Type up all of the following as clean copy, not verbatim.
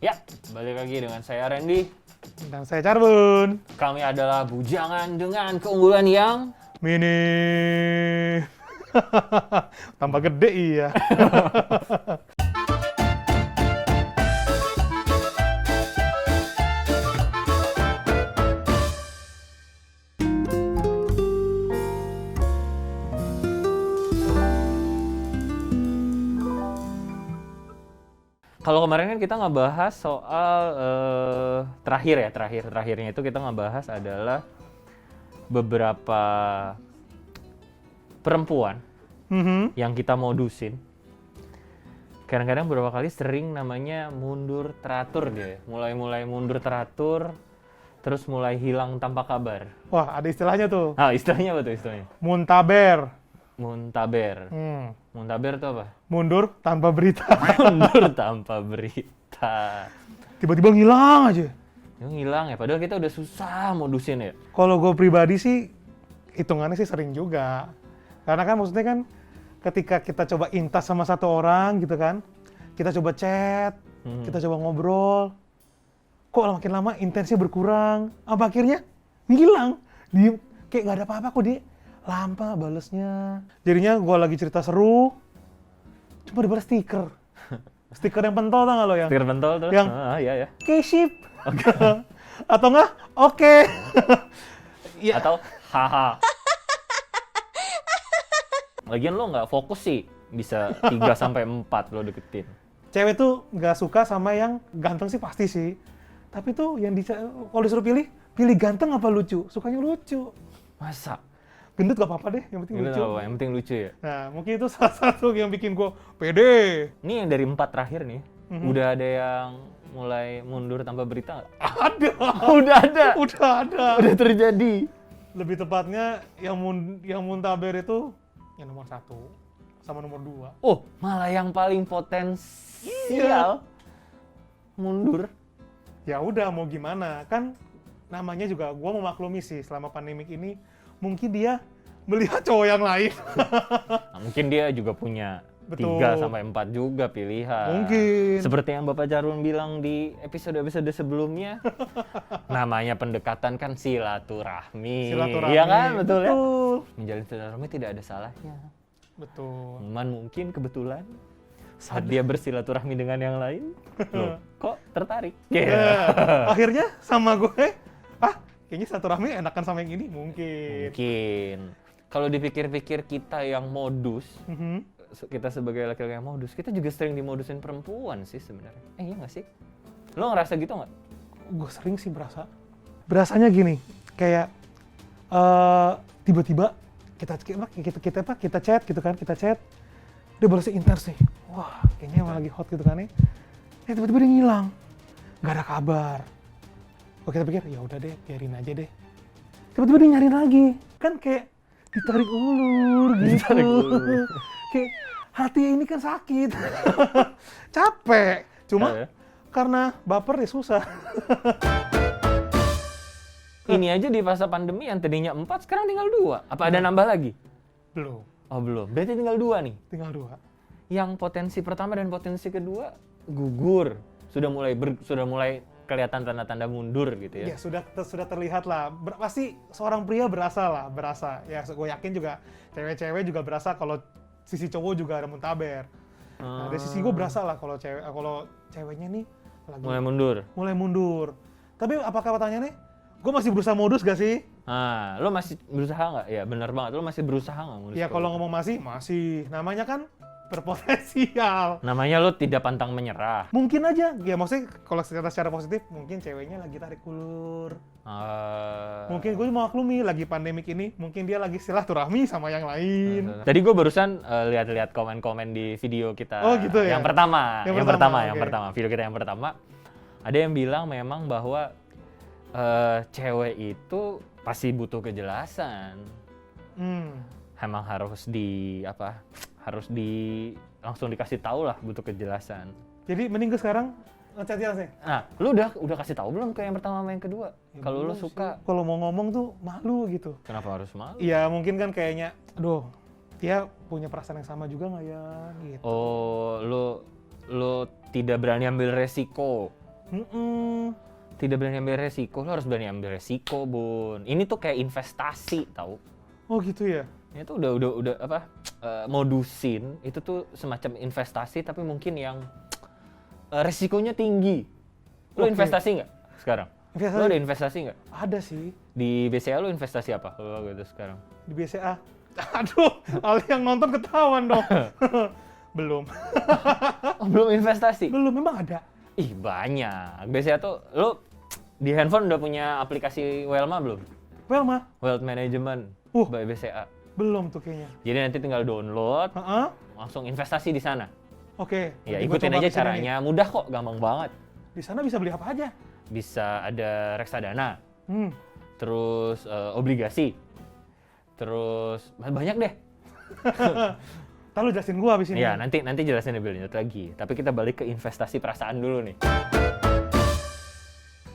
Ya, balik lagi dengan saya Randy. Dan saya Carbon. Kami adalah bujangan dengan keunggulan yang Mini. Tambah gede iya. kalau kemarin kan kita ngebahas soal terakhirnya itu kita ngebahas adalah beberapa perempuan yang kita modusin. Kadang-kadang beberapa kali sering namanya mundur teratur dia. Mulai mundur teratur, terus mulai hilang tanpa kabar. Wah, ada istilahnya tuh. Ah, istilahnya apa tuh istilahnya? Muntaber. Muntaber. Muntaber itu apa? Mundur tanpa berita. Mundur tanpa berita. Tiba-tiba ngilang aja. Itu ngilang ya, padahal kita udah susah modusin ya. Kalau gue pribadi sih, hitungannya sih sering juga. Karena kan maksudnya kan ketika kita coba intas sama satu orang gitu kan, kita coba chat, kita coba ngobrol, kok makin lama intensnya berkurang, apa akhirnya ngilang, diem, kayak nggak ada apa-apa kok dia, lama balesnya. Jadinya gue lagi cerita seru, cuma dibalas stiker, stiker yang pentol tau nggak lo yang? Stiker pentol tuh? Yang Iya ya. K-ship, atau nggak? Oke. Ya. Atau haha. Lagian lo nggak fokus sih, bisa 3-4 lo deketin. Cewek tuh nggak suka sama yang ganteng sih pasti sih. Tapi tuh yang kalau disuruh pilih ganteng apa lucu? Sukanya lucu. Masa? Gendut gak apa-apa deh, yang penting Gitu lucu. apa? Yang penting lucu ya? Nah, mungkin itu salah satu yang bikin gue pede. Ini yang dari 4 terakhir nih, udah ada yang mulai mundur tanpa berita nggak? Ada. Udah ada? Udah ada. Udah terjadi? Lebih tepatnya yang muntaber itu yang nomor 1 sama nomor 2. Oh, malah yang paling potensial mundur. Ya udah mau gimana, kan namanya juga gue memaklumi sih selama pandemik ini mungkin dia melihat cowok yang lain. Nah, mungkin dia juga punya Betul. 3-4 juga pilihan. Mungkin. Seperti yang Bapak Jarun bilang di episode-episode sebelumnya, namanya pendekatan kan silaturahmi. Silaturahmi. Iya kan, betul ya? Betul. Menjalin silaturahmi tidak ada salahnya. Betul. Cuman mungkin kebetulan saat dia bersilaturahmi dengan yang lain, loh, kok tertarik? Akhirnya sama gue, kayaknya silaturahmi enakan sama yang ini, mungkin. Mungkin. Kalau dipikir-pikir kita yang modus, kita sebagai laki-laki yang modus, kita juga sering dimodusin perempuan sih sebenarnya. Iya nggak sih? Lo ngerasa gitu nggak? Gue sering sih berasa. Berasanya gini, kayak tiba-tiba kita chat gitu kan, dia balasnya intens nih. Wah, kayaknya emang lagi hot gitu kan nih. Tiba-tiba dia ngilang, nggak ada kabar. Oke, kita pikir ya udah deh, biarin aja deh. Tiba-tiba dia nyariin lagi, kan kayak ditarik ulur gitu. Ditarik ulur. Kayak hati ini kan sakit, capek. Cuma karena baper ya susah. Ini aja di masa pandemi yang tadinya 4, sekarang tinggal 2. Apa ada nambah lagi? Belum. Oh belum, berarti tinggal 2 nih? Tinggal 2. Yang potensi pertama dan potensi kedua gugur. Sudah mulai kelihatan tanda-tanda mundur gitu ya? Ya sudah terlihat lah. Pasti seorang pria berasa. Ya gue yakin juga cewek-cewek juga berasa kalau sisi cowok juga ada muntaber. Nah, dari sisi gue berasa lah kalau ceweknya nih lagi mulai mundur. Tapi apakah pertanyaannya, gue masih berusaha modus gak sih? Nah, lo masih berusaha nggak? Ya benar banget, lo masih berusaha nggak modus? Ya kalau ngomong masih. Namanya kan berpotensial. Namanya lo tidak pantang menyerah. Mungkin aja, ya maksudnya kalau secara positif, mungkin ceweknya lagi tarik ulur. Mungkin gue maklumi lagi pandemik ini, mungkin dia lagi silaturahmi sama yang lain. Tadi gue barusan lihat-lihat komen-komen di video kita. Oh gitu ya? Yang pertama. Video kita yang pertama. Ada yang bilang memang bahwa cewek itu pasti butuh kejelasan. Emang harus langsung dikasih tahu lah, butuh kejelasan. Jadi mending gue sekarang ngechat jelas nih. Nah, lu udah kasih tahu belum ke yang pertama sama yang kedua? Ya, kalau lu suka, kalau mau ngomong tuh malu gitu. kenapa harus malu? Iya, mungkin kan kayaknya, aduh, dia punya perasaan yang sama juga nggak ya? Gitu. Oh, lu tidak berani ambil resiko. Tidak berani ambil resiko, lo harus berani ambil resiko, Bun. Ini tuh kayak investasi, tahu? Oh gitu ya? Ini tuh udah apa? Modusin itu tuh semacam investasi tapi mungkin yang resikonya tinggi. Lo Oke. investasi nggak sekarang? Investasi? Lo ada investasi nggak? Ada sih Di BCA lo investasi apa kalau gitu sekarang? di BCA. Aduh, Ali yang nonton ketahuan dong. Belum. Oh, belum investasi? Belum, memang ada. Ih, banyak. BCA tuh, lo di handphone udah punya aplikasi Welma belum? Welma? Wealth Management by BCA. Belum tuh kayaknya. Jadi nanti tinggal download, Heeh. langsung investasi di sana. Oke. Ya, nanti gua ikutin coba aja kesini caranya. Mudah kok, gampang banget. nih. Di sana bisa beli apa aja? Bisa ada reksadana, Hmm. terus obligasi, terus banyak deh. Ntar lu jelasin gua abis ini. Ya, nanti jelasin lebih lanjut lagi. Tapi kita balik ke investasi perasaan dulu nih.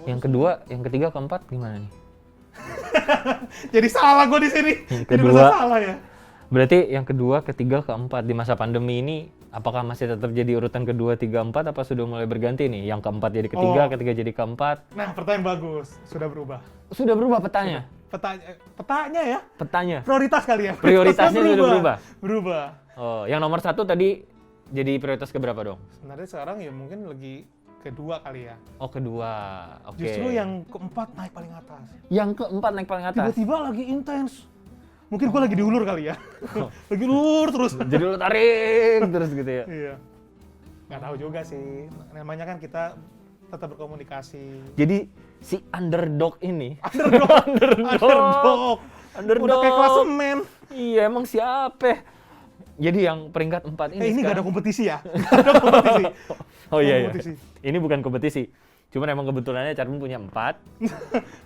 Yang kedua, yang ketiga, keempat gimana nih? Jadi salah gua di sini. Yang Jadi kedua. merasa salah ya. Berarti yang kedua, ketiga, keempat di masa pandemi ini, apakah masih tetap jadi urutan kedua, tiga, empat, apa sudah mulai berganti nih? Yang keempat jadi ketiga, Oh. ketiga jadi keempat. Nah, pertanyaan bagus. Sudah berubah. Sudah berubah petanya? Petanya ya? Petanya? Prioritas kali ya? Prioritasnya sudah berubah? Berubah. Oh, yang nomor satu tadi jadi prioritas keberapa dong? Sebenarnya sekarang ya mungkin lagi kedua kali ya. Oh, kedua. Oke. Justru yang keempat naik paling atas. Yang keempat naik paling atas? Tiba-tiba lagi intens. Mungkin gua lagi diulur kali ya. Lagi ulur terus. Jadi lo tarik terus gitu ya? Iya. Nggak tahu juga sih. Namanya kan kita tetap berkomunikasi. Jadi si underdog ini, Underdog. underdog. Udah kayak klasemen. Iya, emang siapa? Jadi yang peringkat 4 ini Ini nggak ada sekarang- kompetisi ya? Nggak ada kompetisi. Oh iya, iya. kompetisi. Ini bukan kompetisi. Cuman emang kebetulannya Charmin punya 4.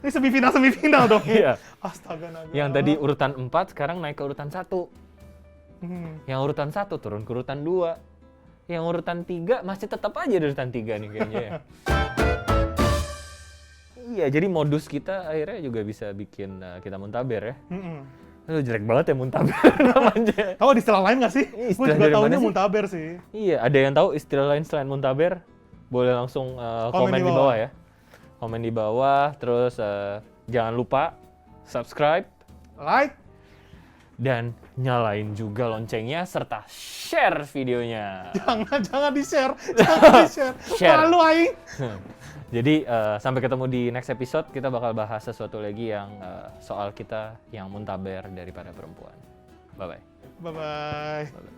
Ini semifinal dong. Iya. Astaga naga. Yang tadi urutan 4 sekarang naik ke urutan 1. Hmm. Yang urutan 1 turun ke urutan 2. Yang urutan 3 masih tetap aja di urutan 3 nih kayaknya ya. Iya, jadi modus kita akhirnya juga bisa bikin kita muntaber ya. Aduh, jelek banget ya muntaber namanya. Tahu ada istilah lain nggak sih? Gue Istilah juga dari tahunya mana sih? muntaber sih. Iya, ada yang tahu istilah lain selain muntaber? Boleh langsung komen di bawah ya. Komen di bawah, terus jangan lupa subscribe Like. dan nyalain juga loncengnya serta share videonya. Jangan di-share. Jangan di-share. Share. Malu aing. Jadi sampai ketemu di next episode, kita bakal bahas sesuatu lagi yang soal kita yang muntaber daripada perempuan. Bye-bye. Bye-bye.